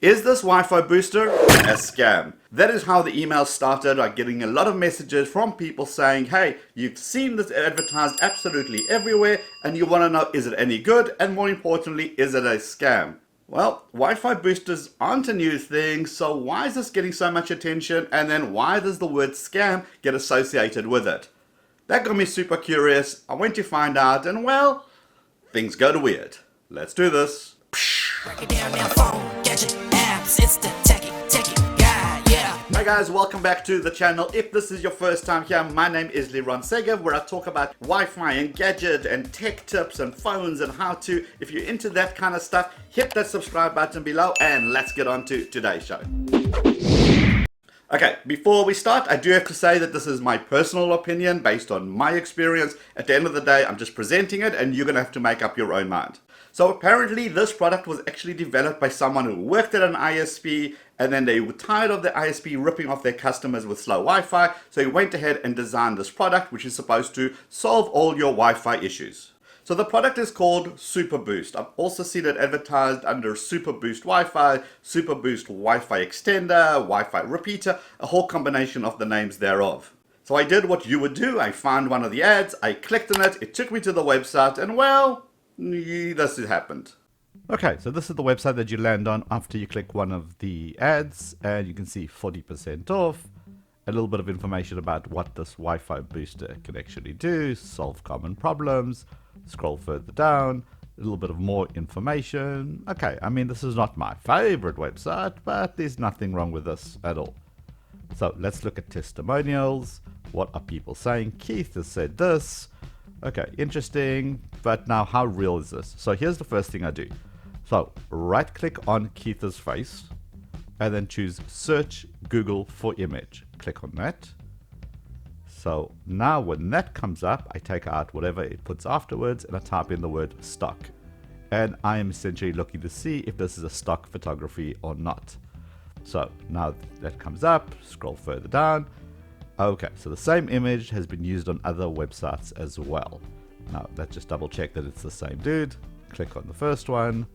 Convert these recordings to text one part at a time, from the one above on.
Is this Wi-Fi booster a scam? That is how the email started. I'm getting a lot of messages from people saying, hey, you've seen this advertised absolutely everywhere and you want to know, is it any good? And more importantly, is it a scam? Well, Wi-Fi boosters aren't a new thing, so why is this getting so much attention? And then why does the word scam get associated with it? That got me super curious. I went to find out and well, things got weird. Let's do this. Break it down now, phone, gadget, apps, it's the Techie guy, yeah. Hi guys, welcome back to the channel. If this is your first time here, my name is Liron Segev, where I talk about Wi-Fi and gadget and tech tips and phones and how to. If you're into that kind of stuff, hit that subscribe button below and let's get on to today's show. Okay, before we start, I do have to say that this is my personal opinion based on my experience. At the end of the day, I'm just presenting it and you're going to have to make up your own mind. So apparently this product was actually developed by someone who worked at an ISP and then they were tired of the ISP ripping off their customers with slow Wi-Fi. So he went ahead and designed this product which is supposed to solve all your Wi-Fi issues. So the product is called Superboost. I've also seen it advertised under Superboost Wi-Fi, Superboost Wi-Fi Extender, Wi-Fi Repeater, a whole combination of the names thereof. So I did what you would do. I found one of the ads, I clicked on it, it took me to the website, and well, this has happened. Okay, so this is the website that you land on after you click one of the ads, and you can see 40% off. A little bit of information about what this Wi-Fi booster can actually do, solve common problems. Scroll further down, a little bit of more information. Okay, I mean, this is not my favorite website, but there's nothing wrong with this at all. So let's look at testimonials. What are people saying? Keith has said this. Okay, interesting, but now how real is this? So here's the first thing I do. So right click on Keith's face and then choose search Google for image. Click on that. So now when that comes up, I take out whatever it puts afterwards and I type in the word stock. And I am essentially looking to see if this is a stock photography or not. So now that comes up, scroll further down. Okay, so the same image has been used on other websites as well. Now let's just double check that it's the same dude. Click on the first one.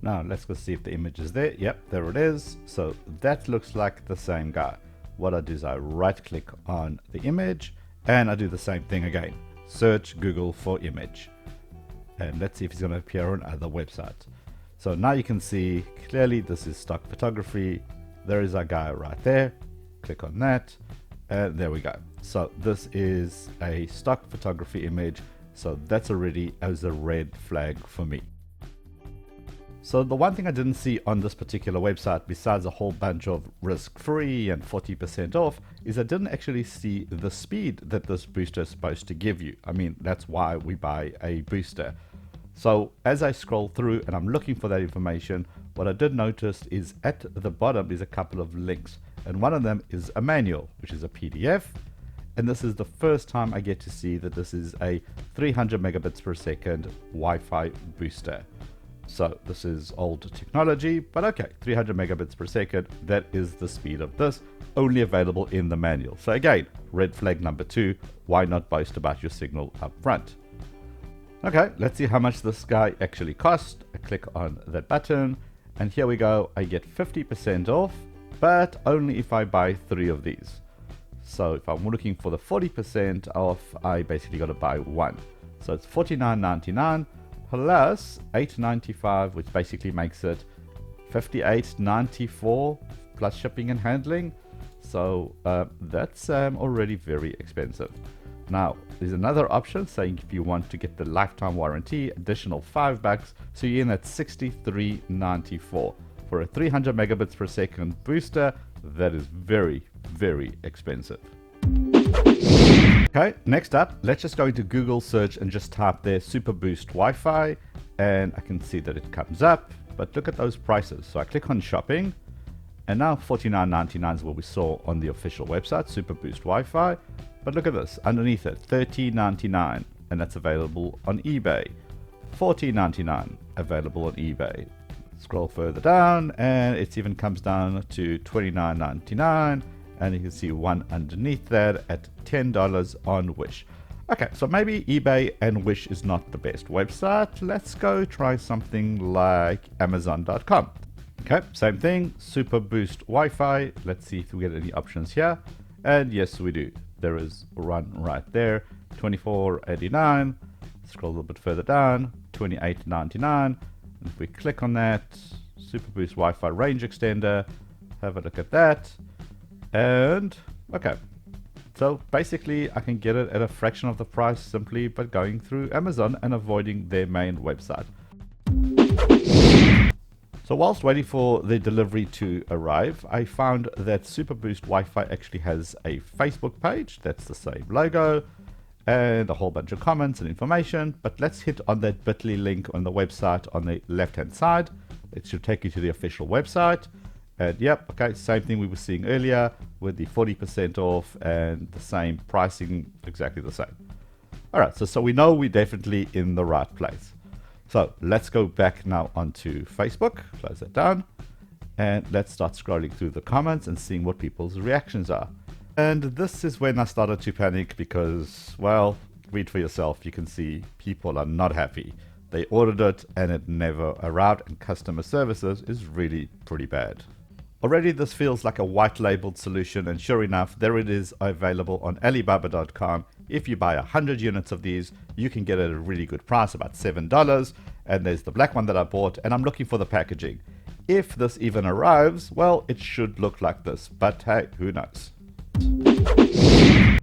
Now let's go see if the image is there. Yep, there it is. So that looks like the same guy. What I do is I right click on the image and I do the same thing again. Search Google for image. And let's see if it's going to appear on other websites. So now you can see clearly this is stock photography. There is our guy right there. Click on that. And there we go. So this is a stock photography image. So that's already as a red flag for me. So the one thing I didn't see on this particular website, besides a whole bunch of risk-free and 40% off, is I didn't actually see the speed that this booster is supposed to give you. I mean, that's why we buy a booster. So as I scroll through and I'm looking for that information, what I did notice is at the bottom is a couple of links. And one of them is a manual, which is a PDF. And this is the first time I get to see that this is a 300 megabits per second Wi-Fi booster. So this is old technology, but okay, 300 megabits per second, that is the speed of this, only available in the manual. So again, red flag number 2, why not boast about your signal up front? Okay, let's see how much this guy actually cost. I click on that button, and here we go, I get 50% off, but only if I buy 3 of these. So if I'm looking for the 40% off, I basically got to buy 1. So it's $49.99. plus $8.95, which basically makes it $58.94 plus shipping and handling. So that's already very expensive. Now there's another option saying if you want to get the lifetime warranty, additional $5, so you're in at $63.94 for a 300 megabits per second booster. That is very, very expensive. Okay, next up, let's just go into Google search and just type there Superboost Wi-Fi, and I can see that it comes up, but look at those prices. So I click on shopping, and now $49.99 is what we saw on the official website, Superboost Wi-Fi. But look at this, underneath it, $13.99, and that's available on eBay. $14.99, available on eBay. Scroll further down, and it even comes down to $29.99. And you can see one underneath that at $10 on Wish. Okay, so maybe eBay and Wish is not the best website. Let's go try something like Amazon.com. Okay, same thing, Superboost Wi-Fi. Let's see if we get any options here. And yes, we do. There is one right there, $24.89. Scroll a little bit further down, $28.99. If we click on that, Superboost Wi-Fi range extender, have a look at that. And okay, so basically I can get it at a fraction of the price simply by going through Amazon and avoiding their main website. So whilst waiting for the delivery to arrive, I found that Superboost Wi-Fi actually has a Facebook page. That's the same logo and a whole bunch of comments and information. But let's hit on that bit.ly link on the website on the left-hand side. It should take you to the official website. And yep, okay, same thing we were seeing earlier with the 40% off and the same pricing, exactly the same. All right, so we know we're definitely in the right place. So let's go back now onto Facebook, close that down, and let's start scrolling through the comments and seeing what people's reactions are. And this is when I started to panic because, well, read for yourself. You can see people are not happy. They ordered it and it never arrived, and customer services is really pretty bad. Already this feels like a white labeled solution, and sure enough, there it is available on Alibaba.com. If you buy 100 units of these, you can get it at a really good price, about $7. And there's the black one that I bought, and I'm looking for the packaging. If this even arrives, well, it should look like this, but hey, who knows?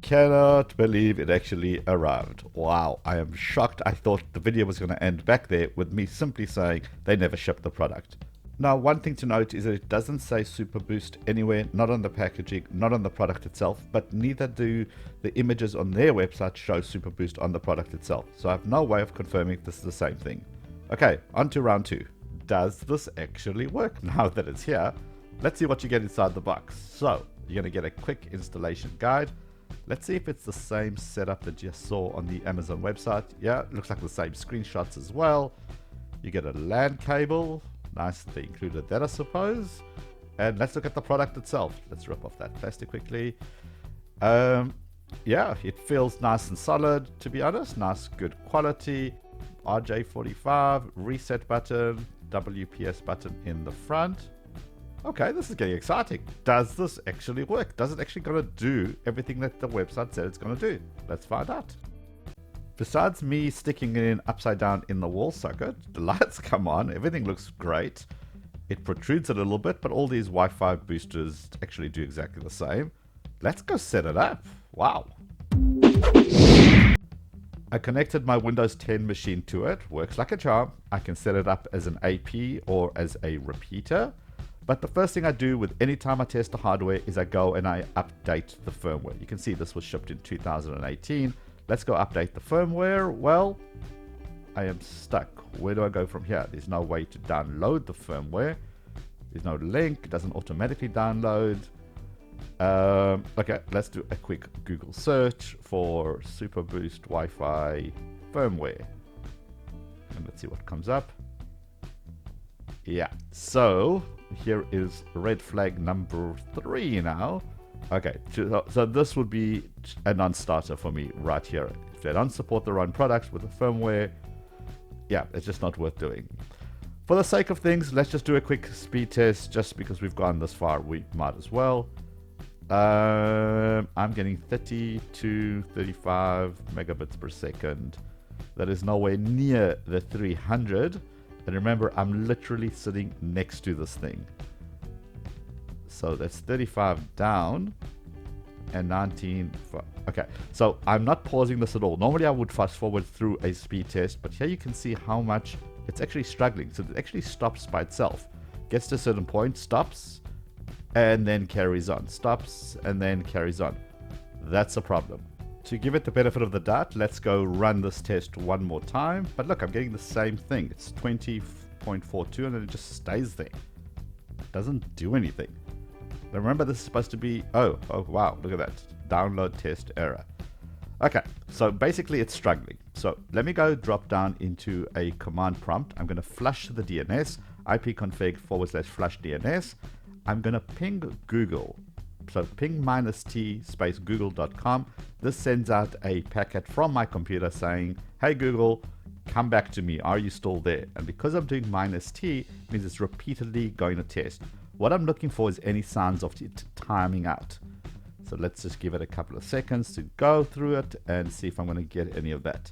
Cannot believe it actually arrived. Wow, I am shocked. I thought the video was going to end back there with me simply saying they never shipped the product. Now, one thing to note is that it doesn't say Superboost anywhere, not on the packaging, not on the product itself, but neither do the images on their website show Superboost on the product itself. So I have no way of confirming if this is the same thing. Okay, on to round two. Does this actually work? Now that it's here, let's see what you get inside the box. So you're going to get a quick installation guide. Let's see if it's the same setup that you saw on the Amazon website. Yeah, it looks like the same screenshots as well. You get a LAN cable. Nice, they included that, I suppose. And let's look at the product itself. Let's rip off that plastic quickly. Yeah, it feels nice and solid, to be honest. Nice, good quality. RJ45, reset button, WPS button in the front. Okay, this is getting exciting. Does this actually work? Does it actually going to do everything that the website said it's going to do? Let's find out. Besides me sticking it in upside down in the wall socket, the lights come on, everything looks great. It protrudes a little bit, but all these Wi-Fi boosters actually do exactly the same. Let's go set it up. Wow. I connected my Windows 10 machine to it. Works like a charm. I can set it up as an AP or as a repeater. But the first thing I do with any time I test the hardware is I go and I update the firmware. You can see this was shipped in 2018. Let's go update the firmware. Well, I am stuck. Where do I go from here? There's no way to download the firmware. There's no link. It doesn't automatically download. Okay, let's do a quick Google search for Superboost Wi-Fi firmware. And let's see what comes up. Yeah, so here is red flag number 3 now. Okay, so this would be a non-starter for me right here. If they don't support their own products with the firmware, yeah, it's just not worth doing. For the sake of things, let's just do a quick speed test. Just because we've gone this far, we might as well. I'm getting 30 to 35 megabits per second. That is nowhere near the 300. And remember, I'm literally sitting next to this thing. So that's 35 down and 19. Okay, so I'm not pausing this at all. Normally I would fast forward through a speed test, but here you can see how much it's actually struggling. So it actually stops by itself. Gets to a certain point, stops, and then carries on. Stops, and then carries on. That's a problem. To give it the benefit of the doubt, let's go run this test one more time. But look, I'm getting the same thing. It's 20.42 and then it just stays there. It doesn't do anything. Now remember, this is supposed to be, oh wow, look at that. Download test error. Okay, so basically it's struggling. So let me go drop down into a command prompt. I'm going to flush the DNS, ipconfig /flush DNS. I'm going to ping Google. So ping -t space google.com. This sends out a packet from my computer saying, hey Google, come back to me. Are you still there? And because I'm doing -T, it means it's repeatedly going to test. What I'm looking for is any signs of it timing out. So let's just give it a couple of seconds to go through it and see if I'm going to get any of that.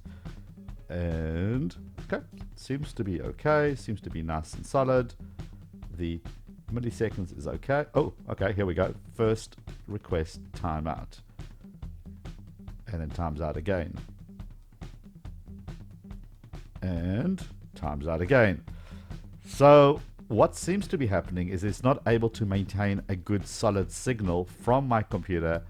And okay, seems to be okay. Seems to be nice and solid. The milliseconds is okay. Oh, okay, here we go. First request timeout. And then times out again. And times out again. So what seems to be happening is it's not able to maintain a good solid signal from my computer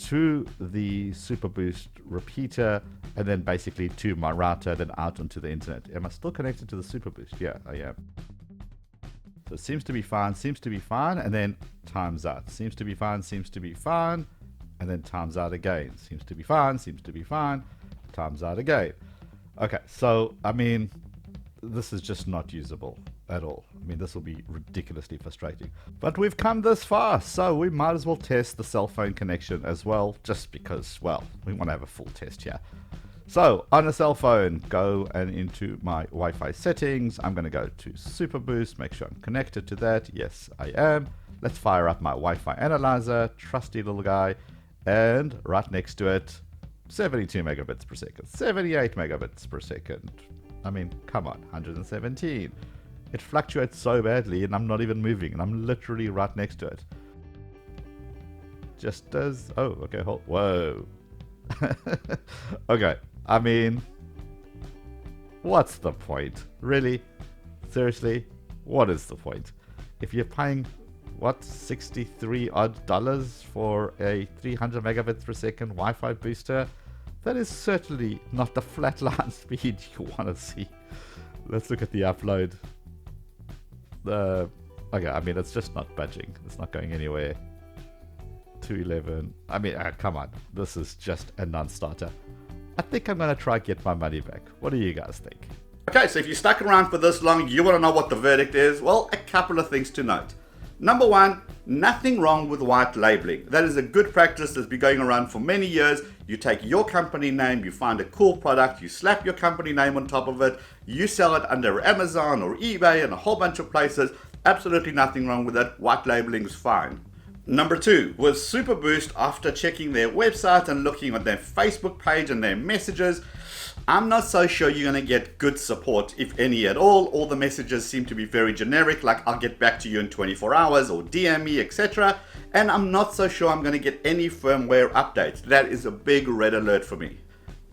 to the Superboost repeater and then basically to my router, then out onto the internet. Am I still connected to the Superboost? Yeah, I am. So it seems to be fine, and then times out. Seems to be fine, and then times out again. Seems to be fine, times out again. Okay, so, I mean, this is just not usable at all. I mean, this will be ridiculously frustrating. But we've come this far, so we might as well test the cell phone connection as well, just because, well, we want to have a full test here. So, on a cell phone, go and into my Wi-Fi settings. I'm going to go to Superboost, make sure I'm connected to that. Yes, I am. Let's fire up my Wi-Fi analyzer, trusty little guy, and right next to it, 72 megabits per second, 78 megabits per second. I mean, come on, 117. It fluctuates so badly and I'm not even moving and I'm literally right next to it. Just as, oh, okay, hold, whoa. Okay, I mean, what's the point? Really? Seriously? What is the point? If you're paying, what, $63 odd for a 300 megabits per second Wi-Fi booster, that is certainly not the flatline speed you want to see. Let's look at the upload. Okay, I mean, it's just not budging. It's not going anywhere. 211. I mean, come on. This is just a non-starter. I think I'm going to try get my money back. What do you guys think? Okay, so if you stuck around for this long, you want to know what the verdict is? Well, a couple of things to note. Number one, nothing wrong with white labeling. That is a good practice that's been going around for many years. You take your company name, you find a cool product, you slap your company name on top of it, you sell it under Amazon or eBay and a whole bunch of places. Absolutely nothing wrong with it. White labeling is fine. Number two, with Superboost, after checking their website and looking at their Facebook page and their messages, I'm not so sure you're going to get good support, if any at all. All the messages seem to be very generic, like I'll get back to you in 24 hours or DM me, etc. And I'm not so sure I'm going to get any firmware updates. That is a big red alert for me.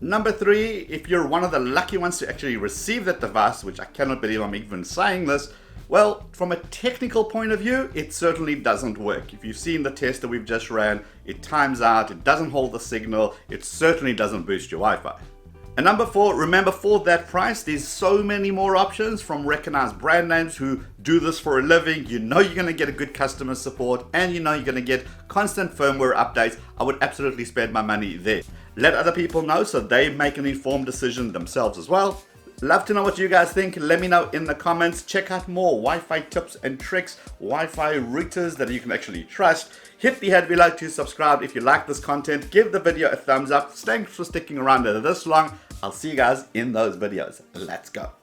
Number three, if you're one of the lucky ones to actually receive that device, which I cannot believe I'm even saying this, well, from a technical point of view, it certainly doesn't work. If you've seen the test that we've just ran, it times out, it doesn't hold the signal, it certainly doesn't boost your Wi-Fi. And number four, remember, for that price, there's so many more options from recognized brand names who do this for a living. You know you're going to get a good customer support and you know you're going to get constant firmware updates. I would absolutely spend my money there. Let other people know so they make an informed decision themselves as well. Love to know what you guys think. Let me know in the comments. Check out more Wi-Fi tips and tricks, Wi-Fi routers that you can actually trust. Hit the head below to subscribe if you like this content. Give the video a thumbs up. Thanks for sticking around this long. I'll see you guys in those videos. Let's go.